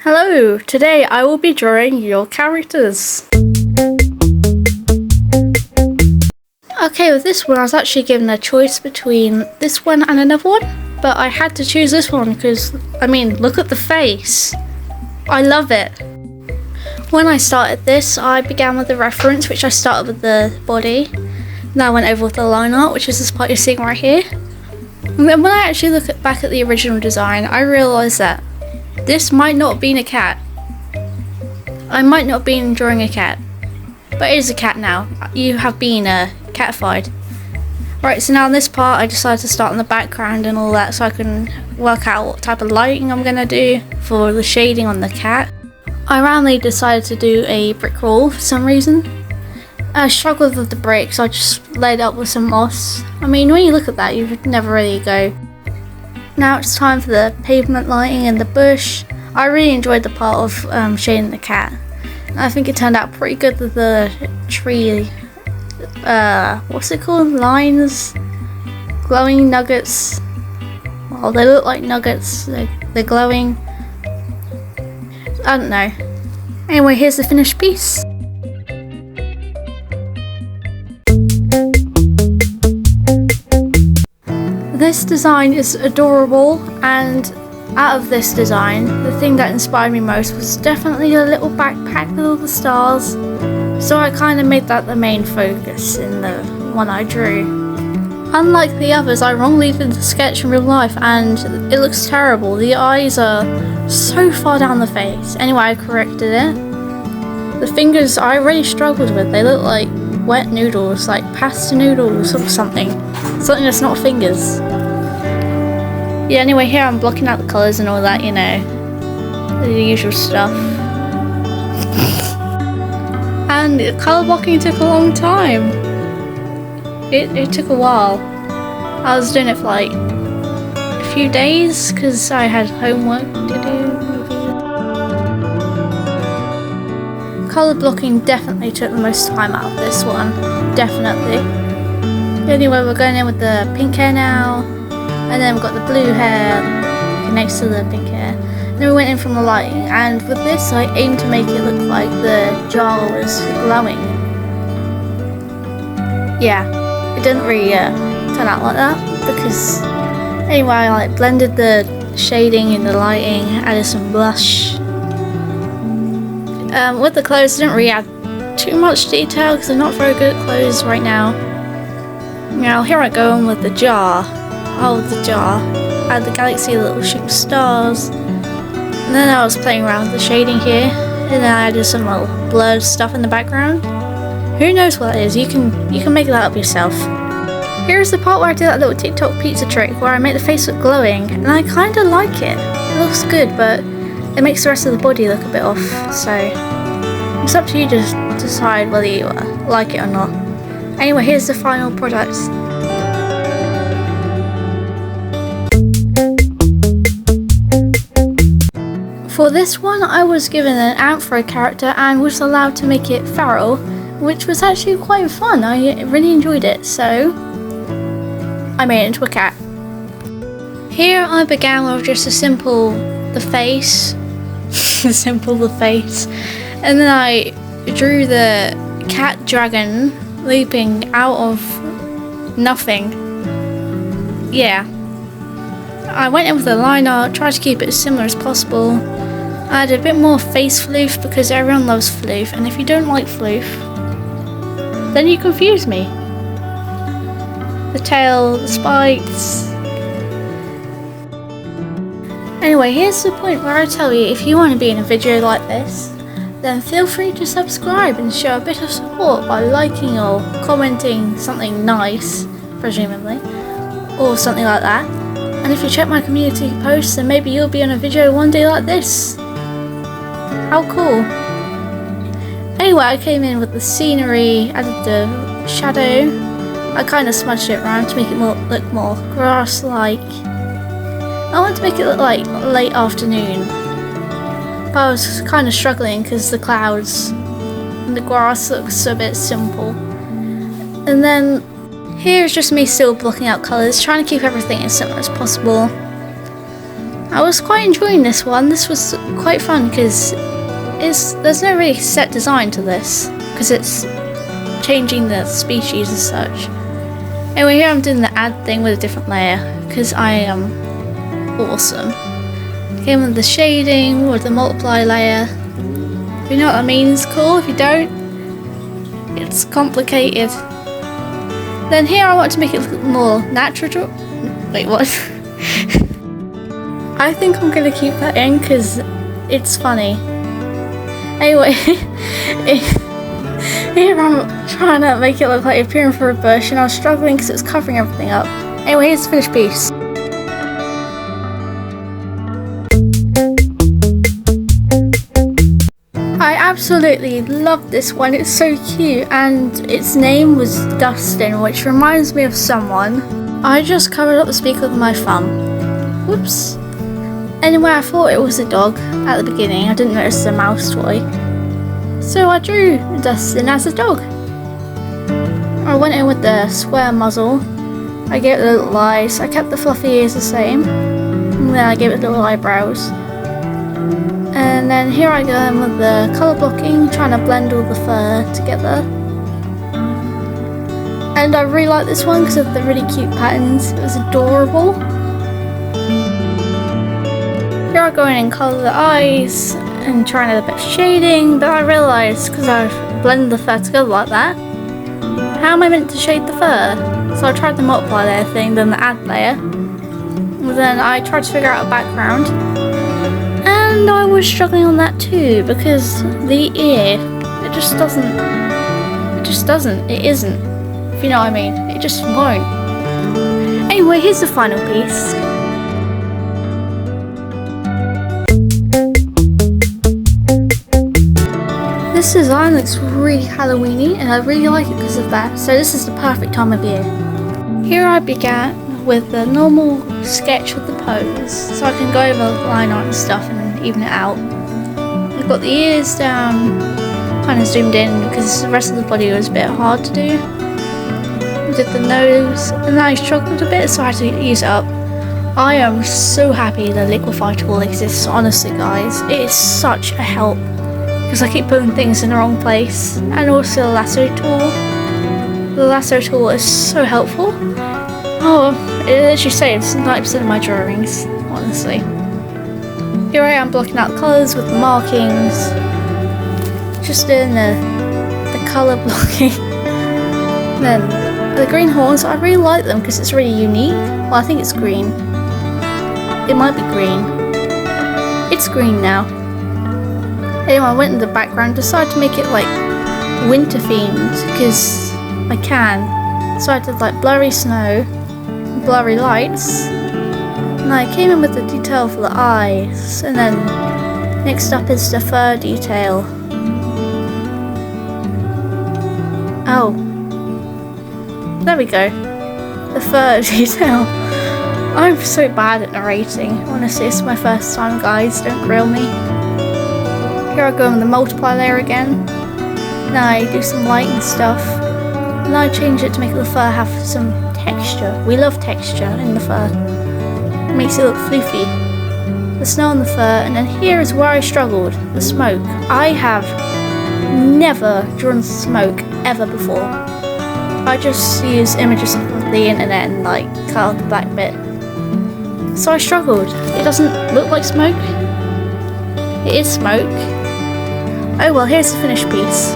Hello, today I will be drawing your characters. Okay, with this one I was actually given a choice between this one and another one, but I had to choose this one because, I mean, look at the face. I love it. When I started this, I began with the reference, which I started with the body. Then I went over with the line art, which is this part you're seeing right here. And then when I actually look back at the original design, I realised that this might not have been a cat. I might not have been drawing a cat, but it is a cat now. You have been catified. Right, so now in this part I decided to start on the background and all that so I can work out what type of lighting I'm going to do for the shading on the cat. I randomly decided to do a brick wall for some reason. I struggled with the bricks, so I just laid it up with some moss. I mean, when you look at that, you would never really go. Now it's time for the pavement lighting and the bush. I really enjoyed the part of shading the cat. I think it turned out pretty good with the tree, what's it called? Lines? Glowing nuggets. Well, they look like nuggets, they're glowing. I don't know. Anyway, here's the finished piece. This design is adorable, and out of this design, the thing that inspired me most was definitely a little backpack with all the stars. So I kind of made that the main focus in the one I drew. Unlike the others, I wrongly did the sketch in real life and it looks terrible. The eyes are so far down the face. Anyway, I corrected it. The fingers I really struggled with. They look like wet noodles, like pasta noodles or something. Something that's not fingers. Yeah, anyway, here I'm blocking out the colours and all that, you know. The usual stuff. And the colour blocking took a long time. It took a while. I was doing it for like a few days because I had homework to do. Colour blocking definitely took the most time out of this one. Definitely. Anyway, we're going in with the pink hair now. And then we've got the blue hair next to the pink hair. Then we went in from the lighting, and with this I aimed to make it look like the jar was glowing. Yeah, it didn't really turn out like that because anyway I like blended the shading and the lighting, added some blush. With the clothes I didn't really add too much detail because I'm not very good at clothes right now. Now here I go on with the jar. Oh, the jar. I had the galaxy, the little shooting stars. And then I was playing around with the shading here. And then I added some little blurred stuff in the background. Who knows what that is? You can make that up yourself. Here's the part where I did that little TikTok pizza trick where I make the face look glowing. And I kind of like it. It looks good, but it makes the rest of the body look a bit off. So it's up to you to decide whether you like it or not. Anyway, here's the final product. For this one, I was given an ant for a character and was allowed to make it feral, which was actually quite fun. I really enjoyed it, so I made it into a cat. Here I began with just the face, and then I drew the cat dragon leaping out of nothing. Yeah. I went in with the line art, tried to keep it as similar as possible. I added a bit more face floof because everyone loves floof, and if you don't like floof, then you confuse me. The tail, the spikes. Anyway, here's the point where I tell you if you want to be in a video like this, then feel free to subscribe and show a bit of support by liking or commenting something nice, presumably, or something like that. And if you check my community posts, then maybe you'll be on a video one day like this. How cool. Anyway, I came in with the scenery, added the shadow. I kind of smudged it around to make it look more grass-like. I want to make it look like late afternoon. But I was kind of struggling because the clouds and the grass looks a bit simple. And then here's just me still blocking out colours, trying to keep everything as similar as possible. I was quite enjoying this one. This was quite fun because there's no really set design to this because it's changing the species as such. Anyway, here I'm doing the add thing with a different layer because I am awesome. Came with the shading with the multiply layer. If you know what that means, cool. If you don't, it's complicated. Then here I want to make it look more natural. Wait, what? I think I'm going to keep that in because it's funny. Anyway, here I'm trying to make it look like you're peering for a bush and I was struggling because it was covering everything up. Anyway, here's the finished piece. I absolutely love this one. It's so cute and its name was Dustin, which reminds me of someone. I just covered up the speaker with my thumb. Whoops. Anyway, I thought it was a dog at the beginning. I didn't notice the mouse toy. So I drew Dustin as a dog. I went in with the square muzzle. I gave it the little eyes. I kept the fluffy ears the same. And then I gave it little eyebrows. And then here I go in with the colour blocking, trying to blend all the fur together. And I really like this one because of the really cute patterns. It was adorable. Here I go in and colour the eyes and try and add a bit of shading, but I realised because I've blended the fur together like that, how am I meant to shade the fur? So I tried the multiply layer thing, then the add layer. And then I tried to figure out a background. And I was struggling on that too because the ear, it isn't. If you know what I mean, it just won't. Anyway, here's the final piece. This design looks really Halloweeny and I really like it because of that, so this is the perfect time of year. Here I began with the normal sketch with the pose, so I can go over line art and stuff and even it out. I've got the ears down, kind of zoomed in because the rest of the body was a bit hard to do. Did the nose, and then I struggled a bit, so I had to use it up. I am so happy the liquify tool exists, honestly guys. It is such a help, because I keep putting things in the wrong place. And also the lasso tool. The lasso tool is so helpful. Oh, it literally saves 90% of my drawings, honestly. Here I am blocking out the colours with the markings. Just doing the colour blocking. Then the green horns, I really like them because it's really unique. Well, I think it's green. It might be green. It's green now. Anyway, I went in the background, decided to make it like winter themed because I can. So I did like blurry snow, blurry lights, and I came in with the detail for the eyes. And then next up is the fur detail. Oh. There we go. The fur detail. I'm so bad at narrating. Honestly, it's my first time, guys. Don't grill me. Here I go with the multiply layer again. Now I do some light and stuff. And I change it to make the fur have some texture. We love texture in the fur. It makes it look floofy. The snow on the fur, and then here is where I struggled. The smoke. I have never drawn smoke ever before. I just use images off of the internet and like cut out the black bit. So I struggled. It doesn't look like smoke. It is smoke. Oh well, here's the finished piece.